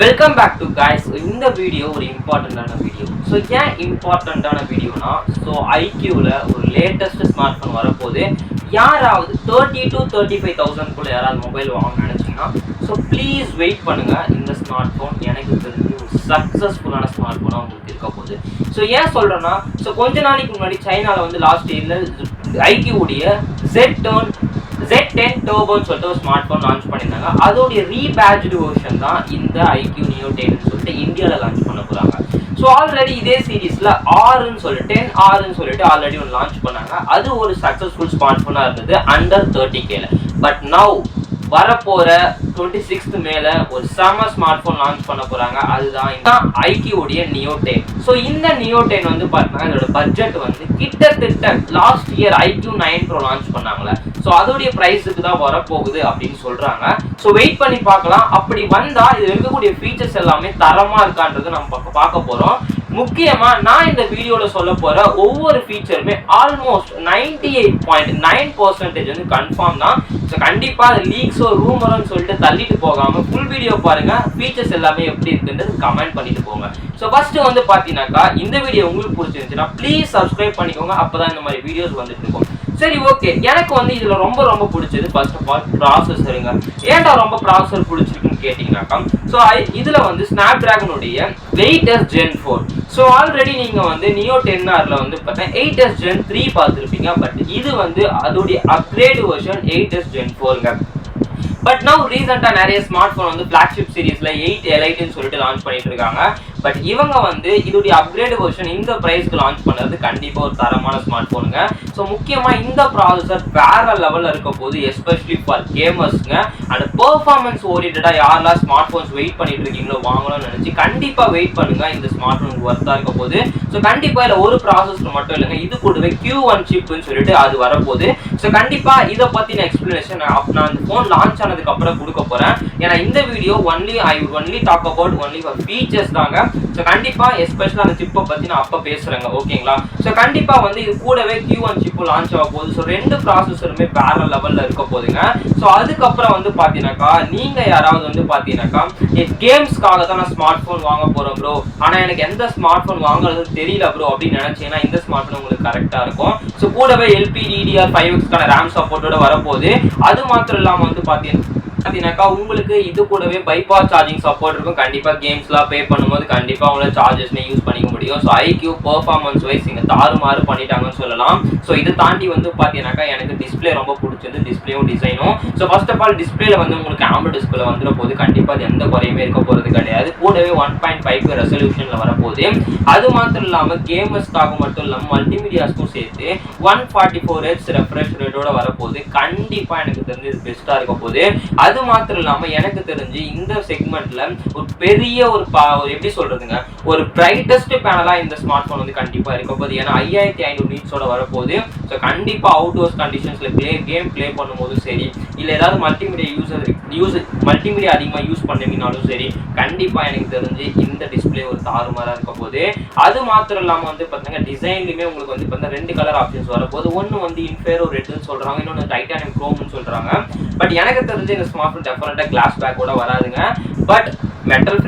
Welcome back to guys. இந்த வீடியோ ஒரு இம்பார்ட்டண்டான வீடியோ. ஸோ ஏன் இம்பார்ட்டண்டான வீடியோனா, ஸோ ஐக்யூவில் ஒரு லேட்டஸ்ட் ஸ்மார்ட் ஃபோன் வரப்போது. யாராவது 30,000 to 35,000 யாராவது மொபைல் வாங்கணும்னு நினச்சிங்கன்னா ஸோ ப்ளீஸ் வெயிட் பண்ணுங்கள். இந்த ஸ்மார்ட் ஃபோன் எனக்கு தெரிஞ்சு ஒரு சக்ஸஸ்ஃபுல்லான ஸ்மார்ட் ஃபோனாக உங்களுக்கு இருக்க போகுது. ஸோ ஏன் சொல்கிறேன்னா, ஸோ கொஞ்ச நாளைக்கு முன்னாடி சைனாவில் வந்து லாஸ்ட் இயரில் ஐக்யூடைய Z10 டர்போன்னு சொல்லிட்டு ஒரு ஸ்மார்ட் ஃபோன் லான்ச் பண்ணியிருந்தாங்க. அதோடைய ரீபேட்ச்டு வெர்ஷன் தான் இந்த ஐக்யூ நியோ 10 சொல்லிட்டு இந்தியாவில் லான்ச் பண்ண போகிறாங்க. ஸோ ஆல்ரெடி இதே சீரீஸில் ஆர்ன்னு சொல்லிட்டு 10Rன்னு சொல்லிட்டு ஆல்ரெடி ஒன்று லான்ச் பண்ணாங்க. அது ஒரு சக்ஸஸ்ஃபுல் ஸ்மார்ட் ஃபோனாக இருந்தது அண்டர் 30K. பட் நவ் வரப்போற 26th மேல ஒரு செம ஸ்மார்ட் போன் லான்ச் பண்ண போறாங்க. அதுதான் இந்த ஐக்யூடைய நியோ 10. ஸோ இந்த நியோ 10 வந்து பார்த்தீங்கன்னா இதோட பட்ஜெட் வந்து கிட்டத்தட்ட last year iQOO 9 Pro launch பண்ணாங்களே, ஸோ அதோடைய ப்ரைஸுக்கு தான் வரப்போகுது அப்படின்னு சொல்றாங்க. ஸோ வெயிட் பண்ணி பார்க்கலாம். அப்படி வந்தா இது இருக்கக்கூடிய ஃபீச்சர்ஸ் எல்லாமே தரமா இருக்கான்றது நம்ம பார்க்க போறோம். முக்கியமா நான் இந்த வீடியோல சொல்ல போற ஒவ்வொரு ஃபீச்சருமே ஆல்மோஸ்ட் 98.9% வந்து கன்ஃபார்ம் தான். ஸோ கண்டிப்பா லீக்ஸோ ரூமர்னு சொல்லிட்டு தள்ளிட்டு போகாம ஃபுல் வீடியோ பாருங்க. ஃபீச்சர்ஸ் எல்லாமே எப்படி இருக்குன்றது கமெண்ட் பண்ணிட்டு போங்க. ஸோ ஃபர்ஸ்ட் வந்து பாத்தீங்கன்னாக்கா இந்த வீடியோ உங்களுக்கு பிடிச்சிருந்துச்சுன்னா ப்ளீஸ் சப்ஸ்கிரைப் பண்ணிக்கோங்க. அப்பதான் இந்த மாதிரி வீடியோஸ் வந்துட்டு இருக்கும். சரி, ஓகே. எனக்கு வந்து இதுல ரொம்ப பிடிச்சது ஃபர்ஸ்ட் ஆஃப் ஆல் ப்ராசஸருங்க. ஏன்டா ரொம்ப ப்ராசஸர் பிடிச்சிருக்குன்னு கேட்டீங்கன்னாக்கா, ஸோ இதுல வந்து ஸ்னாப் டிராகனுடைய 8s Gen 4. ஸோ ஆல்ரெடி நீங்க வந்து நியோ 10Rல வந்து பார்த்தா 8s Gen 3 பார்த்துருப்பீங்க. பட் இது வந்து அதோடைய அப்கிரேட் வெர்ஷன் 8s Gen 4ங்க. பட் நவ் ரீசெண்டாக நிறைய ஸ்மார்ட் ஃபோன் வந்து ஃபிளாக்ஷிப் சீரீஸ்ல 8 Eliteன்னு சொல்லிட்டு லான்ச் பண்ணிட்டு இருக்காங்க. பட் இவங்க வந்து இதோடைய அப்கிரேட் வெர்ஷன் இந்த பிரைஸ்க்கு லான்ச் பண்ணுறது கண்டிப்பாக ஒரு தரமான ஸ்மார்ட் ஃபோனுங்க. ஸோ முக்கியமாக இந்த ப்ராசஸர் வேற லெவலில் இருக்க போது, எஸ்பெஷலி ஃபார் கேமர்ஸ்ங்க. அண்ட் பெர்ஃபார்மன்ஸ் ஓரியன்டாக யாரெல்லாம் ஸ்மார்ட் ஃபோன்ஸ் வெயிட் பண்ணிட்டு இருக்கீங்களோ வாங்கணும்னு நினச்சி கண்டிப்பாக வெயிட் பண்ணுங்க. இந்த ஸ்மார்ட் ஃபோனுக்கு ஒர்த்தாக இருக்க போது. ஸோ கண்டிப்பாக இல்லை ஒரு ப்ராசஸர் மட்டும் இல்லைங்க, இது கூடவே Q1 சிப்னு சொல்லிட்டு அது வரப்போகுது. ஸோ கண்டிப்பாக இதை பற்றின எக்ஸ்பிளனேஷன் நான் அந்த ஃபோன் லான்ச் ஆனதுக்கு அப்புறம் கொடுக்க போகிறேன். ஏன்னா இந்த வீடியோ I would only talk about only for features தாங்க. ஸோ கண்டிப்பா எஸ்பெஷலா அந்த சிப்பை பத்தி நான் அப்ப பேசுறேங்க, ஓகேங்களா? ஸோ கண்டிப்பா வந்து இது கூடவே Q1 சிப்பு லான்ச் ஆக போகுது. ஸோ ரெண்டு ப்ராசஸருமே வேற லெவல்ல இருக்க போகுதுங்க. ஸோ அதுக்கப்புறம் வந்து பாத்தீங்கன்னாக்கா நீங்க யாராவது வந்து பாத்தீங்கன்னாக்கா கேம்ஸ்க்காக தான் நான் ஸ்மார்ட் போன் வாங்க போறேன் ப்ரோ, ஆனா எனக்கு எந்த ஸ்மார்ட் போன் வாங்குறது தெரியல ப்ரோ அப்படின்னு நினைச்சீங்கன்னா இந்த ஸ்மார்ட் போன் உங்களுக்கு கரெக்டா இருக்கும். ஸோ கூடவே LPDDR5Xக்கான ரேம் சப்போர்ட்டோட வரப்போகுது. அது மாத்திரம் இல்லாம வந்து பாத்தீங்கன்னாக்கா உங்களுக்கு இது கூடவே பைபாஸ் சார்ஜிங் சப்போர்ட் இருக்கும். கண்டிப்பா கேம்ஸ்லாம் ப்ளே பண்ணும்போது கண்டிப்பா உங்களால சார்ஜஸ்மே யூஸ் பண்ணிக்க முடியும். ஸோ ஐக்யூ பெர்ஃபார்மன்ஸ் வைஸ் இங்க தாறுமாறு பண்ணிட்டாங்கன்னு சொல்லலாம். ஸோ இதை தாண்டி வந்து பாத்தீங்கன்னாக்கா எனக்கு டிஸ்பிளே ரொம்ப பிடிச்சது, டிஸ்பிளேவும் டிசைனும். ஸோ ஃபர்ஸ்ட் ஆஃப் ஆல் டிஸ்பிளேல வந்து உங்களுக்கு AMOLED டிஸ்பிளே வந்துட போது. கண்டிப்பா அது எந்த குறையுமே இருக்க போறது கிடையாது. கூடவே 1.5 ரெசல்யூஷன்ல வரப்போகுது. அது மாத்திரம் இல்லாம கேமர்ஸ்க்காக மட்டும் இல்லாம மல்டிமீடியாஸ்க்கும் சேர்த்து 144Hz ரெஃப்ரெஷ் ரேட்டோட வரப்போகுது. கண்டிப்பா எனக்கு தெரிஞ்சு இது பெஸ்டா இருக்க போகுது. அது மாத்திரம் இல்லாம எனக்கு தெரிஞ்சு இந்த செக்மெண்ட்ல ஒரு பெரிய ஒரு எப்படி சொல்றதுங்க, ஒரு பிரைட்டஸ்ட் பேனலா இந்த ஸ்மார்ட் போன் வந்து கண்டிப்பா இருக்க போகுது. ஏன்னா 5500 நீட்ஸோட வரப்போகுது. ஸோ கண்டிப்பா அவுட்டோர்ஸ் கண்டிஷன்ஸ்ல கேம் பிளே பண்ணும்போதும் சரி, இல்ல ஏதாவது மல்டிமீடியா அதிகமா யூஸ் பண்ணீங்கனாலும் சரி, கண்டிப்பா எனக்கு தெரிஞ்சு இந்த டிஸ்பிளே ஒரு தாறுமாறா இருக்க போகுது. அது மாத்திரம் இல்லாம வந்து பாத்தீங்கன்னா டிசைன்லயுமே உங்களுக்கு வந்து பார்த்தீங்கன்னா 2 கலர் ஆப்ஷன்ஸ் வரப்போகுது. ஒன்னு வந்து இன்ஃபேரோ ரெட்னு சொல்றாங்க, இன்னொன்னு டைட்டானியம் குரோம்னு சொல்றாங்க. பட் எனக்கு தெரிஞ்சு இந்த ஸ்மார்ட் போன் டெஃபினட்டா கிளாஸ் பேக்கோட வராதுங்க. பட் மெட்டல்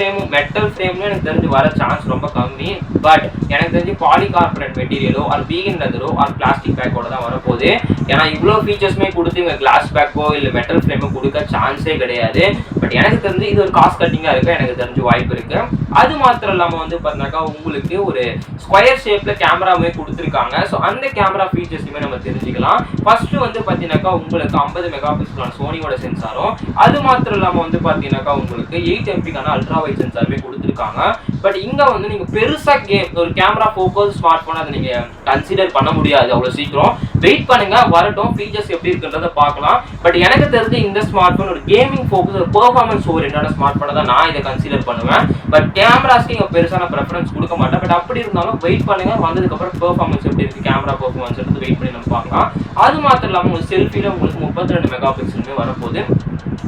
ஃப்ரேம்ல எனக்கு தெரிஞ்சு வர சான்ஸ் ரொம்ப கம்மி. பட் எனக்கு தெரிஞ்சு பாலிகார்பனேட் மெட்டீரியலோ ஆர் வீகன் லெதரோ ஆர் பிளாஸ்டிக் பேக்கோட தான் வரப்போகுது. ஏன்னா இவ்வளோ ஃபீச்சர்ஸ்மே கொடுத்து இவங்க கிளாஸ் பேக்கோ இல்லை மெட்டல் ஃப்ரேமோ கொடுக்க சான்ஸே கிடையாது. பட் எனக்கு தெரிஞ்சு இது ஒரு காஸ்ட் கட்டிங்காக இருக்க எனக்கு தெரிஞ்சு வாய்ப்பு இருக்கு. அது மாத்திரம் இல்லாமல் வந்து பார்த்தீங்கன்னாக்கா உங்களுக்கு ஒரு ஸ்கொயர் ஷேப்ல கேமராவே கொடுத்துருக்காங்க. ஸோ அந்த கேமரா ஃபீச்சர்ஸுமே நம்ம தெரிஞ்சுக்கலாம். ஃபர்ஸ்ட் வந்து பார்த்தீங்கன்னாக்கா உங்களுக்கு 50 மெகா பிக்சலான சோனியோட சென்சாரும், அது மாத்திரம் இல்லாமல் வந்து பார்த்தீங்கன்னாக்கா உங்களுக்கு 8 MP அல்ட்ரா வைட் சென்சாருமே கொடுத்துருக்காங்க. பட் இங்க வந்து நீங்க பெருசா ஒரு கேமரா ஃபோக்கஸ் ஸ்மார்ட் போன் அதை நீங்க கன்சிடர் பண்ண முடியாது அவ்வளவு சீக்கிரம். வெயிட் பண்ணுங்க, வரட்டும், ஃபீச்சர்ஸ் எப்படி இருக்குன்றத பார்க்கலாம். பட் எனக்கு தெரிஞ்சு இந்த ஸ்மார்ட் போன் ஒரு கேமிங் ஃபோக்கஸ், ஒரு பெர்ஃபார்மன்ஸ் ஓரியன்டான ஸ்மார்ட் போனை தான் நான் இதை கன்சிடர் பண்ணுவேன். பட் கேமராஸ்க்கு இங்க பெருசான ப்ரெஃபரன்ஸ் கொடுக்க மாட்டேன். பட் அப்படி இருந்தாலும் வெயிட் பண்ணுங்க, வந்ததுக்கு அப்புறம் பெர்ஃபார்மன்ஸ் எப்படி இருக்கு, கேமரா பெர்ஃபார்மன்ஸ் எடுத்து வெயிட் பண்ணி நம்ம பார்க்கலாம். அது மாத்திரம் இல்லாம உங்களுக்கு செல்ஃபில உங்களுக்கு 32 மெகா பிக்சலுமே வரப்போகுது.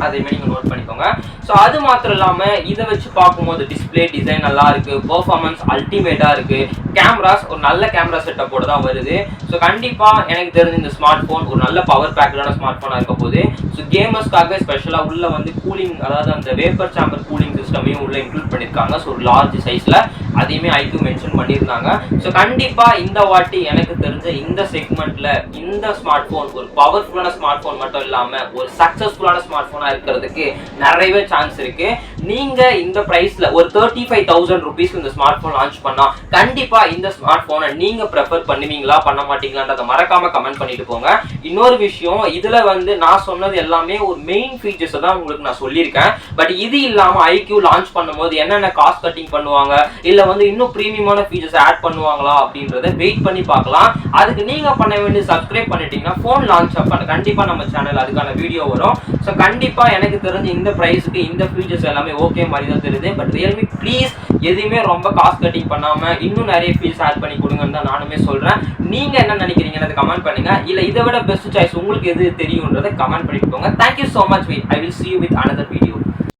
அதையுமே நீங்க நோட் பண்ணிக்கோங்க. ஸோ அது மாத்திரம் இல்லாம இதை வச்சு பார்க்கும்போது டிஸ்பிளே டிசைன் நல்லா இருக்கு, பெர்ஃபார்மன்ஸ் அல்டிமேட்டா இருக்கு, கேமராஸ் ஒரு நல்ல கேமரா செட்டப்போட தான் வருது. ஸோ கண்டிப்பா எனக்கு தெரிஞ்ச இந்த ஸ்மார்ட் போன் ஒரு நல்ல பவர் பேக்கடான ஸ்மார்ட் போனா இருக்க போகுது. ஸோ கேமர்ஸ்க்காக ஸ்பெஷலா உள்ள வந்து கூலிங், அதாவது அந்த வேப்பர் சாம்பர் கூலிங் சிஸ்டமையும் உள்ள இன்க்ளூட் பண்ணியிருக்காங்க. ஸோ லார்ஜ் சைஸில் அதையுமே ஐக்யூ மென்ஷன் பண்ணியிருந்தாங்க. ஸோ கண்டிப்பாக இந்த வாட்டி எனக்கு தெரிஞ்ச இந்த செக்மெண்ட்டில் இந்த ஸ்மார்ட் ஃபோன் ஒரு பவர்ஃபுல்லான ஸ்மார்ட் ஃபோன் மட்டும் இல்லாமல் ஒரு சக்ஸஸ்ஃபுல்லான ஸ்மார்ட் ஃபோனாக இருக்கிறதுக்கு நிறையவே சான்ஸ் இருக்குது. நீங்கள் இந்த ப்ரைஸில் ஒரு 35,000 rupees இந்த ஸ்மார்ட் ஃபோன் லான்ச் பண்ணால் கண்டிப்பாக இந்த ஸ்மார்ட் ஃபோனை நீங்கள் ப்ரெஃபர் பண்ணுவீங்களா பண்ண மாட்டீங்களான்றதை மறக்காமல் கமெண்ட் பண்ணிட்டு போங்க. இன்னொரு விஷயம், இதில் வந்து நான் சொன்னது எல்லாமே ஒரு மெயின் ஃபீச்சர்ஸை தான் உங்களுக்கு நான் சொல்லியிருக்கேன். பட் இது இல்லாமல் ஐக்யூ லான்ச் பண்ணும்போது என்னென்ன காஸ்ட் கட்டிங் பண்ணுவாங்க, இல்லை வந்து இன்னும் ப்ரீமியமான ஃபீச்சர்ஸ் ஆட் பண்ணுவாங்களா அப்படின்றத வெயிட் பண்ணி பார்க்கலாம். அதுக்கு நீங்கள் பண்ண வேண்டிய சப்ஸ்கிரைப் பண்ணிட்டீங்கன்னா ஃபோன் லான்ச் அப்போ கண்டிப்பாக நம்ம சேனல் அதுக்கான வீடியோ வரும். ஸோ கண்டிப்பாக எனக்கு தெரிஞ்சு இந்த ப்ரைஸுக்கு இந்த ஃபீச்சர்ஸ் எல்லாமே ஓகே மாதிரி தான் தெரியுது. பட் ரியல்மி ப்ளீஸ் எதுவுமே ரொம்ப காஸ்ட் கட்டிங் பண்ணாமல் இன்னும் நிறைய ஃபீச்சர்ஸ் ஆட் பண்ணி கொடுங்கன்னு தான் நானுமே சொல்கிறேன். நீங்கள் என்ன நினைக்கிறீங்கன்னு கமெண்ட் பண்ணுங்க. இல்லை இதை விட பெஸ்ட் சாய்ஸ் உங்களுக்கு எது தெரியுன்றதை கமெண்ட் பண்ணிட்டு போங்க. Thank you so much. I will see you with another video.